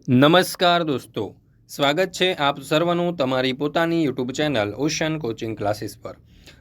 નમસ્કાર દોસ્તો, સ્વાગત છે આપ સર્વનું તમારી પોતાની YouTube channel ocean coaching classes પર।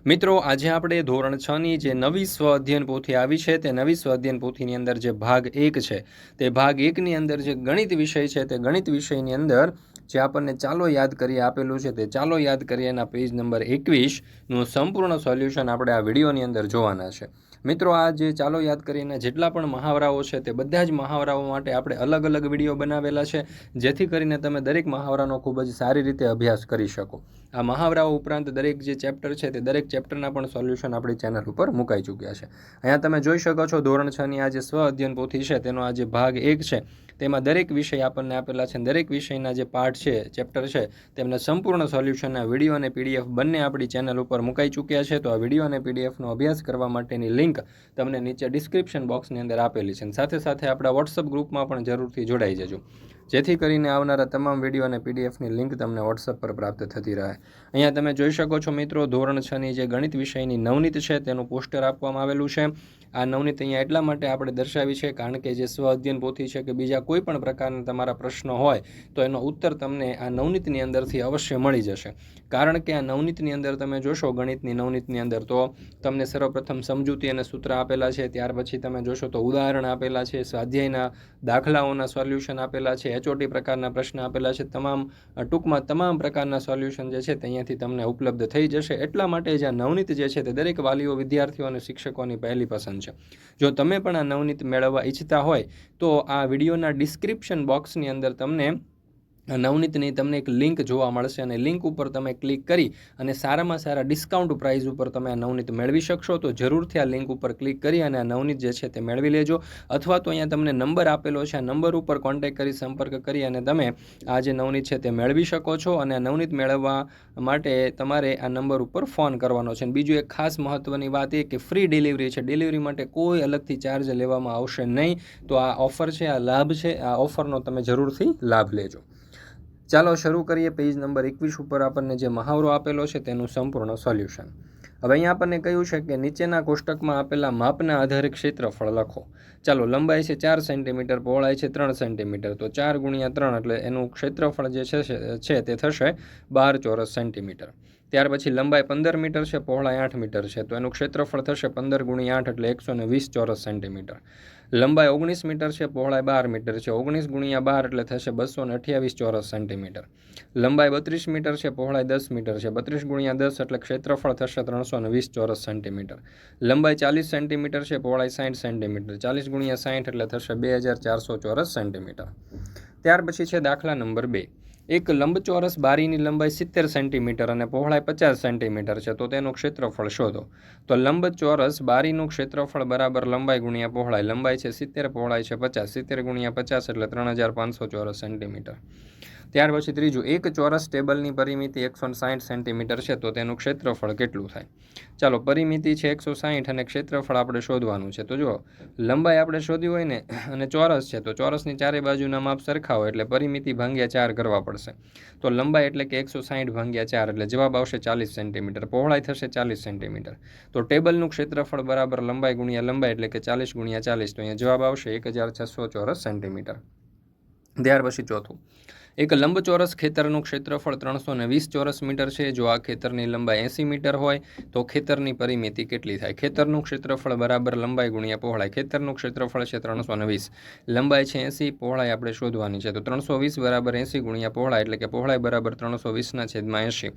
મિત્રો, આજે આપણે ધોરણ 6ની જે નવી સ્વ અધ્યયન પોથી આવી છે તે નવી સ્વ અધ્યયન પોથીની અંદર જે ભાગ 1 છે તે ભાગ 1ની અંદર જે ગણિત વિષય છે તે ગણિત વિષયની અંદર જે આપણને ચાલો યાદ કરી આપેલું છે તે ચાલો યાદ કરી એના પેજ નંબર 21નું સંપૂર્ણ સોલ્યુશન આપણે આ વિડીયોની અંદર જોવાના છે। મિત્રો, આ જે ચાલો યાદ કરીને જેટલા પણ મહાવરાઓ છે તે બધા જ મહાવરાઓ માટે આપણે અલગ અલગ વિડીયો બનાવેલા છે, જેથી કરીને તમે દરેક મહાવરાનો ખૂબ જ સારી રીતે અભ્યાસ કરી શકો। આ મહાવરાઓ ઉપરાંત દરેક જે ચેપ્ટર છે તે દરેક ચેપ્ટરના પણ સોલ્યુશન આપણી ચેનલ ઉપર મુકાઈ ચૂક્યા છે। અહીંયા તમે જોઈ શકો છો ધોરણ 6ની આ જે સ્વ અધ્યયન પોથી છે તેનો આ જે ભાગ 1 છે તેમાં દરેક વિષય આપણને આપેલા છે। દરેક વિષયના જે પાર્ટ છે, ચેપ્ટર છે, તેમના સંપૂર્ણ સોલ્યુશનના વિડીયો અને પીડીએફ બંને આપણી ચેનલ ઉપર મુકાઈ ચૂક્યા છે। તો આ વિડીયો અને પીડીએફનો અભ્યાસ કરવા માટેની લિંક તમને નીચે ડિસ્ક્રિપ્શન બોક્સની અંદર આપેલી છે। સાથે સાથે આપણા વોટ્સઅપ ગ્રુપમાં પણ જરૂરથી જોડાઈ જજો, જેથી કરીને આવનારા તમામ વિડીયો અને પીડીએફની લિંક તમને વોટ્સઅપ પર પ્રાપ્ત થતી રહે। અહીંયા તમે જોઈ શકો છો મિત્રો, ધોરણ 6ની જે ગણિત વિષયની નવનીત છે તેનું પોસ્ટર આપવામાં આવેલું છે। આ નવનીત અહીંયા એટલા માટે આપણે દર્શાવી છે કારણ કે જે સ્વ અધ્યયન પોથી છે કે બીજા કોઈ પણ પ્રકારના તમારા પ્રશ્નો હોય તો એનો ઉત્તર તમને આ નવનીતની અંદરથી અવશ્ય મળી જશે। કારણ કે આ નવનીતની અંદર તમે જોશો, ગણિતની નવનીતની અંદર તો તમને સર્વપ્રથમ સમજૂતી અને સૂત્ર આપેલા છે, ત્યાર પછી તમે જોશો તો ઉદાહરણ આપેલા છે, સ્વાધ્યાયના દાખલાઓના સોલ્યુશન આપેલા છે, HOT પ્રકારના પ્રશ્ન આપેલા છે, ટૂંકમાં તમામ પ્રકારના સોલ્યુશન જે છે તે અહીંયાથી તમને ઉપલબ્ધ થઈ જશે। એટલા માટે જે આ નવનીત જે છે તે દરેક વાલીઓ, વિદ્યાર્થીઓ અને શિક્ષકોની પહેલી પસંદ છે। જો તમે પણ આ નવનીત મેળવવા ઈચ્છતા હોય તો આ વિડીયોના ડિસ્ક્રિપ્શન બોક્સની અંદર તમને નવનીતની તમને એક લિંક જોવા મળશે અને લિંક ઉપર તમે ક્લિક કરી અને સારામાં સારા ડિસ્કાઉન્ટ પ્રાઇસ ઉપર તમે આ નવનીત મેળવી શકશો। તો જરૂરથી આ લિંક ઉપર ક્લિક કરી અને આ નવનીત જે છે તે મેળવી લેજો, અથવા તો અહીંયા તમને નંબર આપેલો છે, આ નંબર ઉપર કોન્ટેક્ટ કરી સંપર્ક કરી અને તમે આ જે નવનીત છે તે મેળવી શકો છો। અને આ નવનીત મેળવવા માટે તમારે આ નંબર ઉપર ફોન કરવાનો છે। અને બીજું એક ખાસ મહત્ત્વની વાત એ કે ફ્રી ડિલિવરી છે, ડિલિવરી માટે કોઈ અલગથી ચાર્જ લેવામાં આવશે નહીં। તો આ ઓફર છે, આ લાભ છે, આ ઓફરનો તમે જરૂરથી લાભ લેજો। ચાલો શરૂ કરીએ। પેજ નંબર 21 ઉપર આપણને જે મહાવરો આપેલો છે તેનું સંપૂર્ણ સોલ્યુશન। હવે અહીંયા આપણને કહ્યું છે કે નીચેના કોષ્ટકમાં આપેલા માપના આધારે ક્ષેત્રફળ લખો। ચાલો, લંબાઈ છે 4 સેન્ટીમીટર, પહોળાઈ છે 3 સેન્ટીમીટર, તો 4 × 3 એટલે એનું ક્ષેત્રફળ જે છે તે થશે 12 ચોરસ સેન્ટીમીટર। ત્યાર પછી લંબાઈ 15 મીટર છે, પહોળાઈ 8 મીટર છે, તો એનું ક્ષેત્રફળ થશે 15 × 8 એટલે 120 ચોરસ સેન્ટીમીટર। લંબાઈ 19 મીટર છે, પહોળાઈ 12 મીટર છે, 19 × 12 એટલે થશે 228 ચોરસ સેન્ટીમીટર। લંબાઈ 32 મીટર છે, પહોળાઈ 10 મીટર છે, 32 × 10 એટલે ક્ષેત્રફળ થશે 320 ચોરસ સેન્ટીમીટર। લંબાઈ 40 સેન્ટીમીટર છે, પહોળાઈ 60 સેન્ટીમીટર, 40 × 60 એટલે થશે 2400 ચોરસ સેન્ટીમીટર। ત્યાર પછી છે દાખલા નંબર 2। એક લંબચોરસ બારીની લંબાઈ 70 સેન્ટીમીટર અને પહોળાઈ 50 સેન્ટીમીટર છે, તો તેનું ક્ષેત્રફળ શોધો। તો લંબચોરસ બારીનું ક્ષેત્રફળ બરાબર લંબાઈ ગુણ્યા પહોળાઈ। લંબાઈ છે 70, પહોળાઈ છે 50, 70 × 50 એટલે 3500 ચોરસ સેન્ટીમીટર। ત્યાર પછી ત્રીજું, એક ચોરસ ટેબલની પરિમિતિ 160 સેન્ટીમીટર છે, તો તેનું ક્ષેત્રફળ કેટલું થાય? ચાલો, પરિમિતિ છે 160 અને ક્ષેત્રફળ આપણે શોધવાનું છે। તો જો લંબાઈ આપણે શોધી હોય ને અને ચોરસ છે, તો ચોરસની ચારે બાજુના માપ સરખા હોય એટલે પરિમિતિ ભાગ્યા 4 કરવા પડશે। તો લંબાઈ એટલે કે 160 ભાગ્યા 4 એટલે જવાબ આવશે 40 સેન્ટીમીટર, પહોળાઈ થશે 40 સેન્ટીમીટર। તો ટેબલનું ક્ષેત્રફળ બરાબર લંબાઈ ગુણ્યા લંબાઈ એટલે કે 40 × 40, તો અહીંયા જવાબ આવશે 1600 ચોરસ સેન્ટીમીટર। ત્યાર પછી ચોથું, એક લંબચોરસ ખેતરનું ક્ષેત્રફળ 320 ચોરસ મીટર છે। જો આ ખેતરની લંબાઈ 80 મીટર હોય તો ખેતરની પરિમિતિ કેટલી થાય? ખેતરનું ક્ષેત્રફળ બરાબર લંબાઈ ગુણ્યા પહોળાઈ। ખેતરનું ક્ષેત્રફળ છે 320, લંબાઈ છે 80, પહોળાઈ આપણે શોધવાની છે। તો 320 બરાબર 80 ગુણ્યા પહોળાઈ એટલે કે પહોળાઈ બરાબર 320 છેદમાં 80,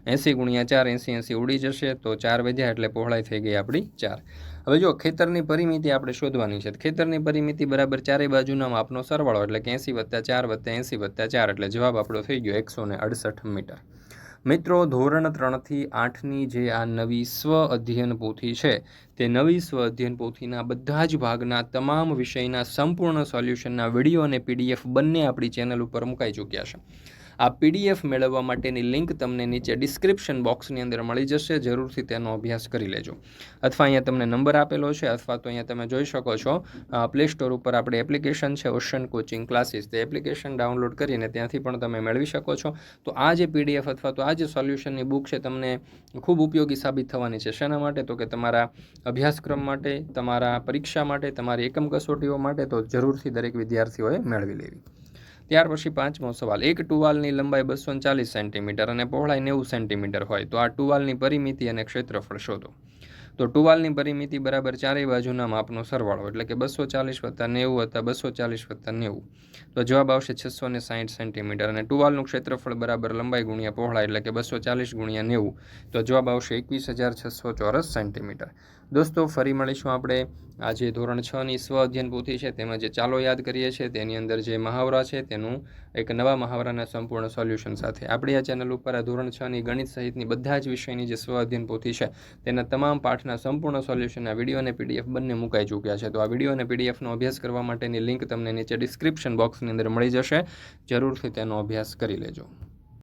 80 × 4 80, 80 ઉડી જશે, તો 4 વધ્યા એટલે પહોળાઈ થઈ ગઈ આપણી 4। હવે જો ખેતરની પરિમિતિ આપણે શોધવાની છે, ખેતરની પરિમિતિ બરાબર ચારે બાજુના માપનો સરવાળો એટલે કે 80 + 4 + 80 + 4 એટલે જવાબ આપણો થઈ ગયો 168 મીટર। મિત્રો, ધોરણ 3થી 8ની જે આ નવી સ્વ અધ્યયન પોથી છે તે નવી સ્વ અધ્યયન પોથીના બધા જ ભાગના તમામ વિષયના સંપૂર્ણ સોલ્યુશનના વિડીયો અને પીડીએફ બંને આપણી ચેનલ ઉપર મુકાઈ ચૂક્યા છે। આ પીડીએફ મેળવવા માટેની લિંક તમને નીચે ડિસ્ક્રિપ્શન બોક્સની અંદર મળી જશે, જરૂરથી તેનો અભ્યાસ કરી લેજો। અથવા અહીંયા તમને નંબર આપેલો છે, અથવા તો અહીંયા તમે જોઈ શકો છો પ્લે સ્ટોર ઉપર આપણી એપ્લિકેશન છે ઓશન કોચિંગ ક્લાસીસ, તે એપ્લિકેશન ડાઉનલોડ કરીને ત્યાંથી પણ તમે મેળવી શકો છો। તો આ જે પીડીએફ અથવા તો આ જે સોલ્યુશનની બુક છે તમને ખૂબ ઉપયોગી સાબિત થવાની છે। શેના માટે? તો કે તમારા અભ્યાસક્રમ માટે, તમારા પરીક્ષા માટે, તમારી એકમ કસોટીઓ માટે, તો જરૂરથી દરેક વિદ્યાર્થીઓએ મેળવી લેવી। ત્યાર પછી 5મો સવાલ, એક ટુવાલની લંબાઈ 240 સેન્ટીમીટર અને પહોળાઈ 90 સેન્ટીમીટર હોય તો આ ટુવાલની પરિમિતિ અને ક્ષેત્રફળ શોધો. તો ટુવાલની પરિમિતિ બરાબર ચારેય બાજુના માપનો સરવાળો, એટલે કે 240 વત્તા 90 વત્તા 240 વત્તા 90, તો જવાબ આવશે 660 સેન્ટીમીટર. અને ટુવાલનું ક્ષેત્રફળ બરાબર લંબાઈ ગુણ્યા પહોળાઈ, એટલે કે 240 ગુણ્યા 90, તો જવાબ આવશે 21,600 ચોરસ સેન્ટીમીટર. દોસ્તો, ફરી મળીશું આપણે આ જે ધોરણ 6ની સ્વ અધ્યયન પોથી છે તેમાં જે ચાલો યાદ કરીએ છીએ તેની અંદર જે મહાવરા છે તેનું એક નવા મહાવરાના સંપૂર્ણ સોલ્યુશન સાથે. આપણી આ ચેનલ ઉપર આ ધોરણ 6ની ગણિત સહિતની બધા જ વિષયની જે સ્વ અધ્યયન પોથી છે તેના તમામ પાઠના સંપૂર્ણ સોલ્યુશનના વિડીયો અને પીડીએફ બંને મુકાઈ ચૂક્યા છે. તો આ વિડીયો અને પીડીએફનો અભ્યાસ કરવા માટેની લિંક તમને નીચે ડિસ્ક્રિપ્શન બોક્સની અંદર મળી જશે. જરૂરથી તેનો અભ્યાસ કરી લેજો.